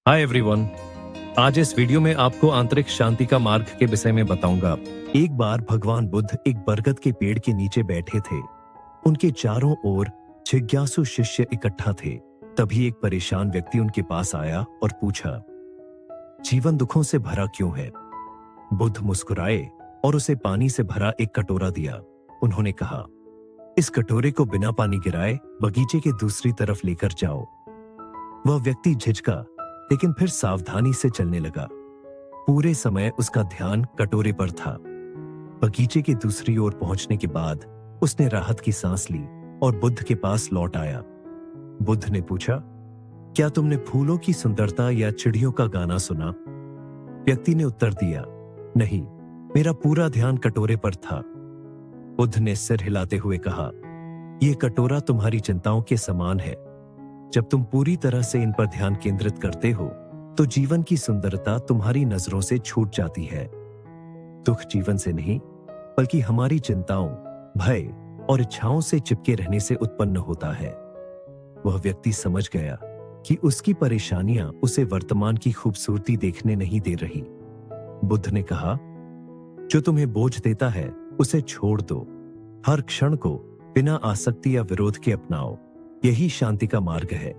Hi everyone. आज इस video में आपको आंतरिक शांति का मार्ग के विषय में बताऊंगा। एक बार भगवान बुद्ध एक बरगद के पेड़ के नीचे बैठे थे। उनके चारों ओर जिज्ञासु शिष्य इकट्ठा थे। तभी एक परेशान व्यक्ति उनके पास आया और पूछा, जीवन दुखों से भरा क्यों है? बुद्ध मुस्कुराए और उसे पानी से भरा एक कटोरा दिया। उन्होंने कहा, इस कटोरे को बिना पानी गिराए बगीचे के दूसरी तरफ लेकर जाओ। वह व्यक्ति झिझका, लेकिन फिर सावधानी से चलने लगा। पूरे समय उसका ध्यान कटोरे पर था। बगीचे की दूसरी ओर पहुंचने के बाद उसने राहत की सांस ली और बुद्ध के पास लौट आया। बुद्ध ने पूछा, क्या तुमने फूलों की सुंदरता या चिड़ियों का गाना सुना? व्यक्ति ने उत्तर दिया, नहीं, मेरा पूरा ध्यान कटोरे पर था। बुद्ध ने सिर हिलाते हुए कहा, यह कटोरा तुम्हारी चिंताओं के समान है। जब तुम पूरी तरह से इन पर ध्यान केंद्रित करते हो तो जीवन की सुंदरता तुम्हारी नजरों से छूट जाती है। दुख जीवन से नहीं, बल्कि हमारी चिंताओं, भय और इच्छाओं से चिपके रहने से उत्पन्न होता है। वह व्यक्ति समझ गया कि उसकी परेशानियां उसे वर्तमान की खूबसूरती देखने नहीं दे रही। बुद्ध ने कहा, जो तुम्हें बोझ देता है उसे छोड़ दो। हर क्षण को बिना आसक्ति या विरोध के अपनाओ। यही शांति का मार्ग है।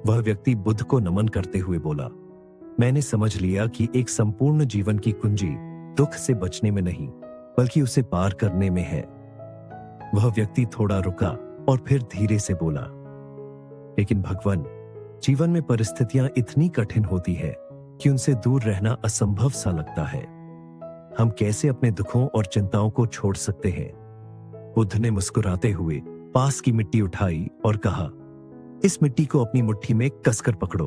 वह व्यक्ति बुद्ध को नमन करते हुए बोला, मैंने समझ लिया कि एक संपूर्ण जीवन की कुंजी दुख से बचने में नहीं, बल्कि उसे पार करने में है। वह व्यक्ति थोड़ा रुका और फिर धीरे से बोला, लेकिन भगवान, जीवन में परिस्थितियां इतनी कठिन होती है कि उनसे दूर रहना असंभव सा लगता है। हम कैसे अपने दुखों और चिंताओं को छोड़ सकते हैं? बुद्ध ने मुस्कुराते हुए पास की मिट्टी उठाई और कहा, इस मिट्टी को अपनी मुट्ठी में कसकर पकड़ो।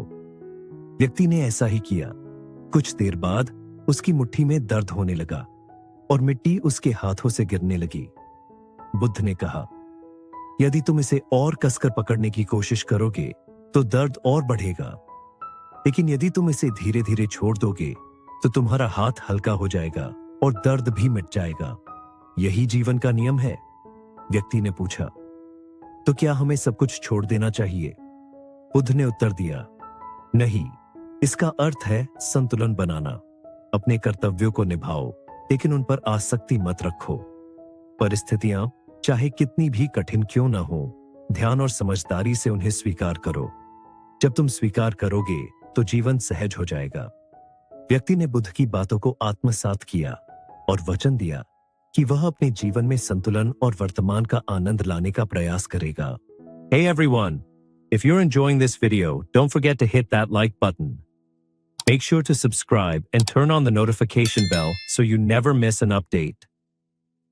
व्यक्ति ने ऐसा ही किया। कुछ देर बाद उसकी मुट्ठी में दर्द होने लगा और मिट्टी उसके हाथों से गिरने लगी। बुद्ध ने कहा, यदि तुम इसे और कसकर पकड़ने की कोशिश करोगे तो दर्द और बढ़ेगा, लेकिन यदि तुम इसे धीरे धीरे छोड़ दोगे तो तुम्हारा हाथ हल्का हो जाएगा और दर्द भी मिट जाएगा। यही जीवन का नियम है। व्यक्ति ने पूछा, तो क्या हमें सब कुछ छोड़ देना चाहिए? बुद्ध ने उत्तर दिया, नहीं, इसका अर्थ है संतुलन बनाना। अपने कर्तव्यों को निभाओ, लेकिन उन पर आसक्ति मत रखो। परिस्थितियां चाहे कितनी भी कठिन क्यों ना हो, ध्यान और समझदारी से उन्हें स्वीकार करो। जब तुम स्वीकार करोगे तो जीवन सहज हो जाएगा। व्यक्ति ने बुद्ध की बातों को आत्मसात किया और वचन दिया कि वह अपने जीवन में संतुलन और वर्तमान का आनंद लाने का प्रयास करेगा। Hey everyone, if you're enjoying this video, don't forget to hit that like button. Make sure to subscribe and turn on the notification bell so you never miss an update.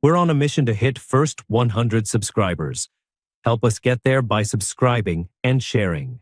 We're on a mission to hit first 100 subscribers. Help us get there by subscribing and sharing.